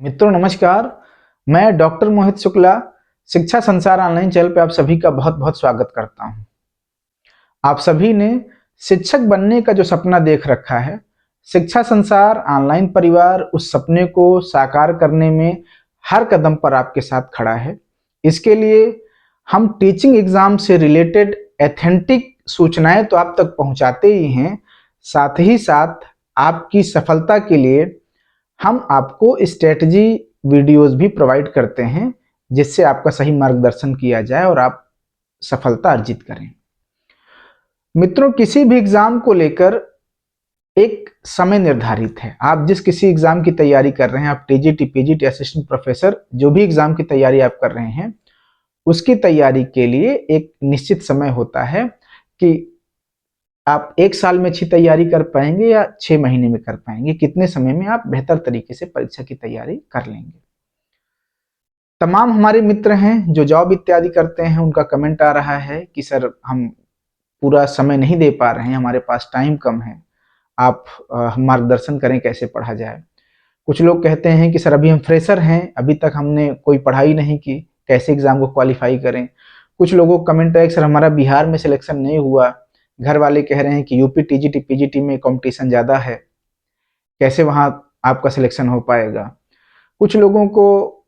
मित्रों नमस्कार। मैं डॉक्टर मोहित शुक्ला शिक्षा संसार ऑनलाइन चैनल पे आप सभी का बहुत बहुत स्वागत करता हूं। आप सभी ने शिक्षक बनने का जो सपना देख रखा है, शिक्षा संसार ऑनलाइन परिवार उस सपने को साकार करने में हर कदम पर आपके साथ खड़ा है। इसके लिए हम टीचिंग एग्जाम से रिलेटेड एथेंटिक सूचनाएं तो आप तक पहुंचाते ही हैं, साथ ही साथ आपकी सफलता के लिए हम आपको स्ट्रेटजी वीडियोस भी प्रोवाइड करते हैं, जिससे आपका सही मार्गदर्शन किया जाए और आप सफलता अर्जित करें। मित्रों, किसी भी एग्जाम को लेकर एक समय निर्धारित है। आप जिस किसी एग्जाम की तैयारी कर रहे हैं, आप टीजीटी, पीजीटी, असिस्टेंट प्रोफेसर, जो भी एग्जाम की तैयारी आप कर रहे हैं, उसकी तैयारी के लिए एक निश्चित समय होता है कि आप 1 साल में अच्छी तैयारी कर पाएंगे या 6 महीने में कर पाएंगे, कितने समय में आप बेहतर तरीके से परीक्षा की तैयारी कर लेंगे। तमाम हमारे मित्र हैं जो जॉब इत्यादि करते हैं, उनका कमेंट आ रहा है कि सर हम पूरा समय नहीं दे पा रहे हैं, हमारे पास टाइम कम है, आप मार्गदर्शन करें कैसे पढ़ा जाए। कुछ लोग कहते हैं कि सर अभी हम फ्रेशर हैं, अभी तक हमने कोई पढ़ाई नहीं की, कैसे एग्जाम को क्वालिफाई करें। कुछ लोगों का कमेंट है कि सर हमारा बिहार में सिलेक्शन नहीं हुआ, घर वाले कह रहे हैं कि यूपी टीजीटी पीजीटी में कंपटीशन ज़्यादा है, कैसे वहाँ आपका सिलेक्शन हो पाएगा। कुछ लोगों को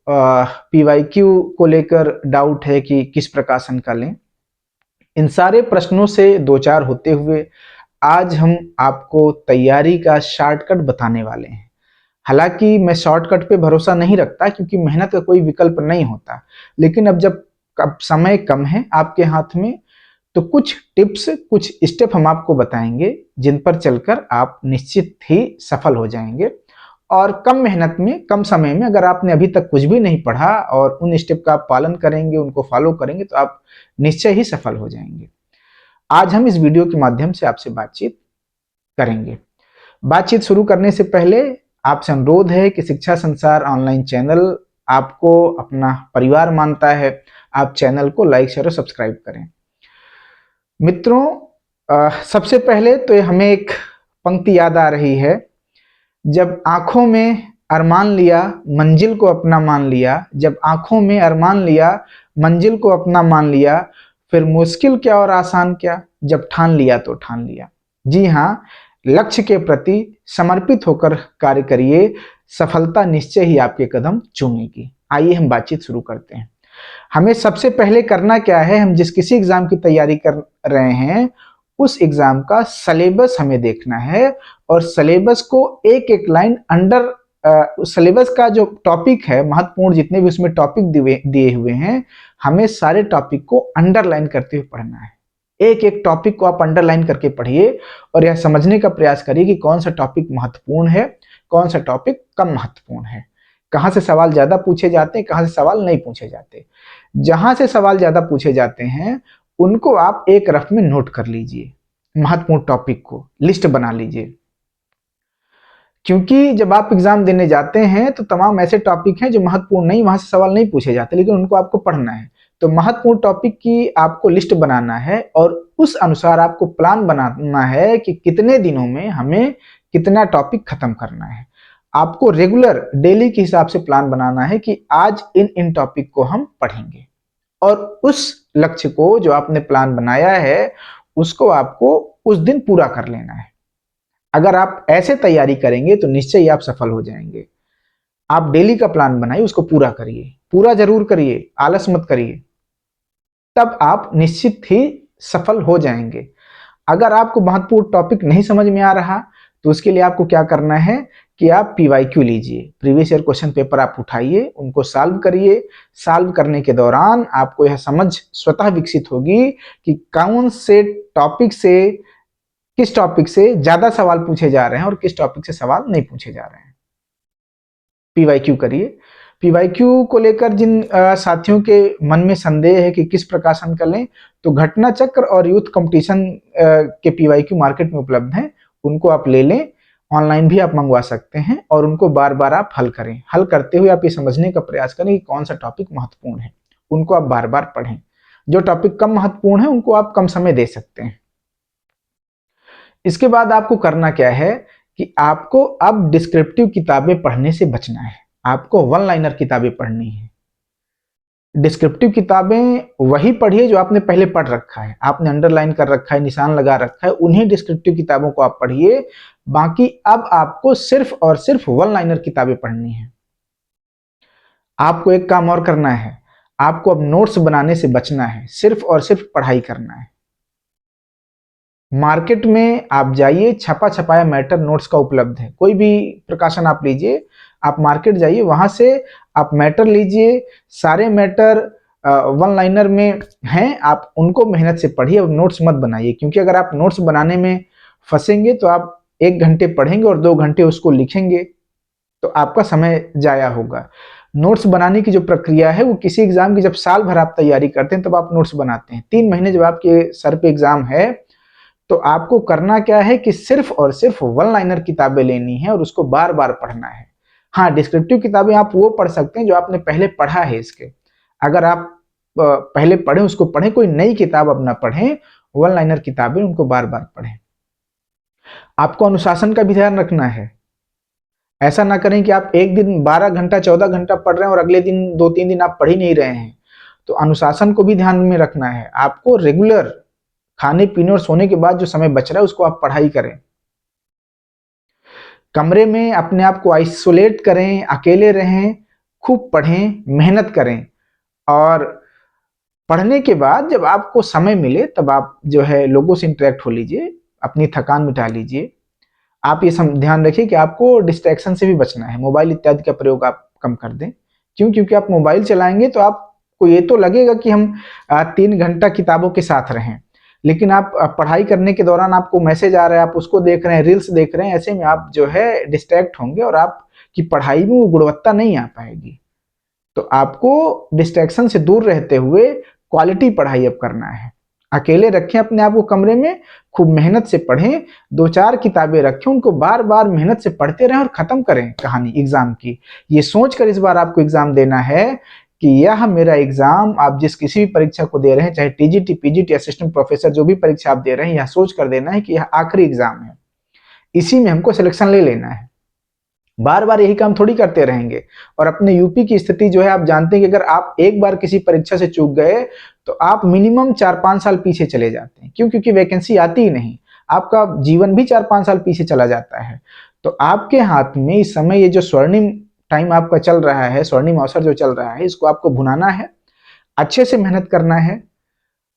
पीवाईक्यू को लेकर डाउट है कि किस प्रकाशन का लें। इन सारे प्रश्नों से दो चार होते हुए आज हम आपको तैयारी का शॉर्टकट बताने वाले हैं। हालांकि मैं शॉर्टकट पे भरोसा नहीं रखता, क्योंकि मेहनत का कोई विकल्प नहीं होता, लेकिन अब समय कम है आपके हाथ में, तो कुछ टिप्स, कुछ स्टेप हम आपको बताएंगे जिन पर चलकर आप निश्चित ही सफल हो जाएंगे। और कम मेहनत में, कम समय में, अगर आपने अभी तक कुछ भी नहीं पढ़ा और उन स्टेप का आप पालन करेंगे, उनको फॉलो करेंगे, तो आप निश्चय ही सफल हो जाएंगे। आज हम इस वीडियो के माध्यम से आपसे बातचीत करेंगे। बातचीत शुरू करने से पहले आपसे अनुरोध है कि शिक्षा संसार ऑनलाइन चैनल आपको अपना परिवार मानता है। आप चैनल को लाइक, शेयर और सब्सक्राइब करें। मित्रों, सबसे पहले तो हमें एक पंक्ति याद आ रही है, जब आंखों में अरमान लिया मंजिल को अपना मान लिया, जब आंखों में अरमान लिया मंजिल को अपना मान लिया, फिर मुश्किल क्या और आसान क्या, जब ठान लिया तो ठान लिया। जी हाँ, लक्ष्य के प्रति समर्पित होकर कार्य करिए, सफलता निश्चय ही आपके कदम चूमेगी। आइए हम बातचीत शुरू करते हैं। हमें सबसे पहले करना क्या है, हम जिस किसी एग्जाम की तैयारी कर रहे हैं उस एग्जाम का सिलेबस हमें देखना है, और सिलेबस को एक एक लाइन अंडर सिलेबस का जो टॉपिक है, महत्वपूर्ण जितने भी उसमें टॉपिक दिए हुए हैं, हमें सारे टॉपिक को अंडरलाइन करते हुए पढ़ना है। एक एक टॉपिक को आप अंडरलाइन करके पढ़िए और यह समझने का प्रयास करिए कि कौन सा टॉपिक महत्वपूर्ण है, कौन सा टॉपिक कम महत्वपूर्ण है, कहाँ से सवाल ज्यादा पूछे जाते हैं, कहाँ से सवाल नहीं पूछे जाते। जहां से सवाल ज्यादा पूछे जाते हैं उनको आप एक रफ में नोट कर लीजिए, महत्वपूर्ण टॉपिक को लिस्ट बना लीजिए, क्योंकि जब आप एग्जाम देने जाते हैं तो तमाम ऐसे टॉपिक हैं जो महत्वपूर्ण नहीं, वहां से सवाल नहीं पूछे जाते, लेकिन उनको आपको पढ़ना है। तो महत्वपूर्ण टॉपिक की आपको लिस्ट बनाना है और उस अनुसार आपको प्लान बनाना है कि कितने दिनों में हमें कितना टॉपिक खत्म करना है। आपको रेगुलर डेली के हिसाब से प्लान बनाना है कि आज इन इन टॉपिक को हम पढ़ेंगे, और उस लक्ष्य को जो आपने प्लान बनाया है उसको आपको उस दिन पूरा कर लेना है। अगर आप ऐसे तैयारी करेंगे तो निश्चय ही आप सफल हो जाएंगे। आप डेली का प्लान बनाइए, उसको पूरा करिए, पूरा जरूर करिए, आलस मत करिए, तब आप निश्चित ही सफल हो जाएंगे। अगर आपको महत्वपूर्ण टॉपिक नहीं समझ में आ रहा तो उसके लिए आपको क्या करना है कि आप पीवाईक्यू लीजिए, प्रीवियस ईयर क्वेश्चन पेपर आप उठाइए, उनको सॉल्व करिए। सॉल्व करने के दौरान आपको यह समझ स्वतः विकसित होगी कि कौन से टॉपिक से, किस टॉपिक से ज्यादा सवाल पूछे जा रहे हैं और किस टॉपिक से सवाल नहीं पूछे जा रहे हैं। पीवाईक्यू करिए। पीवाईक्यू को लेकर जिन साथियों के मन में संदेह है कि किस प्रकाशन का लें, तो घटना चक्र और यूथ कंपटीशन के पीवाईक्यू मार्केट में उपलब्ध हैं, उनको आप ले लें। ऑनलाइन भी आप मंगवा सकते हैं और उनको बार बार आप हल करें। हल करते हुए आप ये समझने का प्रयास करें कि कौन सा टॉपिक महत्वपूर्ण है, उनको आप बार बार पढ़ें। जो टॉपिक कम महत्वपूर्ण है उनको आप कम समय दे सकते हैं। इसके बाद आपको करना क्या है कि आपको अब डिस्क्रिप्टिव किताबें पढ़ने से बचना है। आपको वन लाइनर किताबें पढ़नी है। डिस्क्रिप्टिव किताबें वही पढ़िए जो आपने पहले पढ़ रखा है, आपने अंडरलाइन कर रखा है, निशान लगा रखा है, उन्हीं डिस्क्रिप्टिव किताबों को आप पढ़िए। बाकी अब आपको सिर्फ और सिर्फ वन लाइनर किताबें पढ़नी है। आपको एक काम और करना है, आपको अब नोट्स बनाने से बचना है, सिर्फ और सिर्फ पढ़ाई करना है। मार्केट में आप जाइए, छपा छपाया मैटर नोट्स का उपलब्ध है। कोई भी प्रकाशन आप लीजिए, आप मार्केट जाइए, वहां से आप मैटर लीजिए। सारे मैटर वन लाइनर में हैं, आप उनको मेहनत से पढ़िए और नोट्स मत बनाइए। क्योंकि अगर आप नोट्स बनाने में फंसेंगे तो आप 1 घंटे पढ़ेंगे और 2 घंटे उसको लिखेंगे, तो आपका समय जाया होगा। नोट्स बनाने की जो प्रक्रिया है वो किसी एग्जाम की जब साल भर आप तैयारी करते हैं तब आप नोट्स बनाते हैं। 3 महीने जब आपके सर पे एग्जाम है तो आपको करना क्या है कि सिर्फ और सिर्फ वन लाइनर किताबें लेनी है और उसको बार बार पढ़ना है। हाँ, डिस्क्रिप्टिव किताबें आप वो पढ़ सकते हैं जो आपने पहले पढ़ा है इसके। अगर आप पहले पढ़ें उसको पढ़ें, कोई नई किताब अब ना पढ़ें, वन लाइनर किताबें उनको बार बार पढ़ें। आपको अनुशासन का भी ध्यान रखना है। ऐसा ना करें कि आप एक दिन 12 घंटा 14 घंटा पढ़ रहे हैं और अगले दिन 2-3 दिन आप पढ़ ही नहीं रहे हैं। तो अनुशासन को भी ध्यान में रखना है। आपको रेगुलर खाने पीने और सोने के बाद जो समय बच रहा है उसको आप पढ़ाई करें। कमरे में अपने आप को आइसोलेट करें, अकेले रहें, खूब पढ़ें, मेहनत करें। और पढ़ने के बाद जब आपको समय मिले तब आप जो है लोगों से इंटरेक्ट हो लीजिए, अपनी थकान मिटा लीजिए। आप ये ध्यान रखिए कि आपको डिस्ट्रैक्शन से भी बचना है। मोबाइल इत्यादि का प्रयोग आप कम कर दें। क्यों? क्योंकि आप मोबाइल चलाएंगे तो आपको ये तो लगेगा कि हम 3 घंटा किताबों के साथ रहें, लेकिन आप पढ़ाई करने के दौरान आपको मैसेज आ रहा है, आप उसको देख रहे हैं, रील्स देख रहे हैं, ऐसे में आप जो है डिस्ट्रैक्ट होंगे और आपकी पढ़ाई में वो गुणवत्ता नहीं आ पाएगी। तो आपको डिस्ट्रैक्शन से दूर रहते हुए क्वालिटी पढ़ाई अब करना है। अकेले रखें अपने आप को कमरे में, खूब मेहनत से पढ़ें, 2-4 किताबें रखें, उनको बार बार मेहनत से पढ़ते रहें और खत्म करें कहानी एग्जाम की। ये सोचकर इस बार आपको एग्जाम देना है कि यह मेरा एग्जाम, आप जिस किसी भी परीक्षा को दे रहे हैं, चाहे टीजीटी, पीजीटी, असिस्टेंट प्रोफेसर, जो भी परीक्षा आप दे रहे हैं, यह सोच कर देना है कि यह आखिरी एग्जाम है, इसी में हमको सिलेक्शन ले लेना है। बार बार यही काम थोड़ी करते रहेंगे। और अपने यूपी की स्थिति जो है आप जानते हैं कि अगर आप एक बार किसी परीक्षा से चूक गए तो आप मिनिमम 4-5 साल पीछे चले जाते हैं। क्यों? क्योंकि वैकेंसी आती ही नहीं, आपका जीवन भी 4-5 साल पीछे चला जाता है। तो आपके हाथ में इस समय ये जो स्वर्णिम टाइम आपका चल रहा है, स्वर्णिम अवसर जो चल रहा है, इसको आपको भुनाना है, अच्छे से मेहनत करना है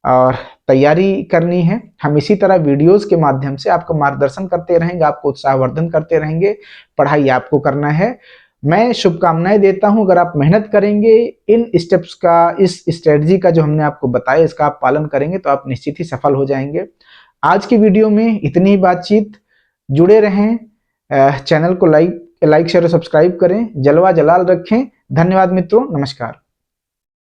और तैयारी करनी है। हम इसी तरह वीडियोस के माध्यम से आपको मार्गदर्शन करते रहेंगे, आपको उत्साहवर्धन करते रहेंगे। पढ़ाई आपको करना है। मैं शुभकामनाएं देता हूं। अगर आप मेहनत करेंगे, इन स्टेप्स का, इस स्ट्रेटजी का जो हमने आपको बताया, इसका आप पालन करेंगे तो आप निश्चित ही सफल हो जाएंगे। आज की वीडियो में इतनी ही बातचीत। जुड़े रहें, चैनल को लाइक शेयर और सब्सक्राइब करें, जलवा जलाल रखें। धन्यवाद मित्रों, नमस्कार।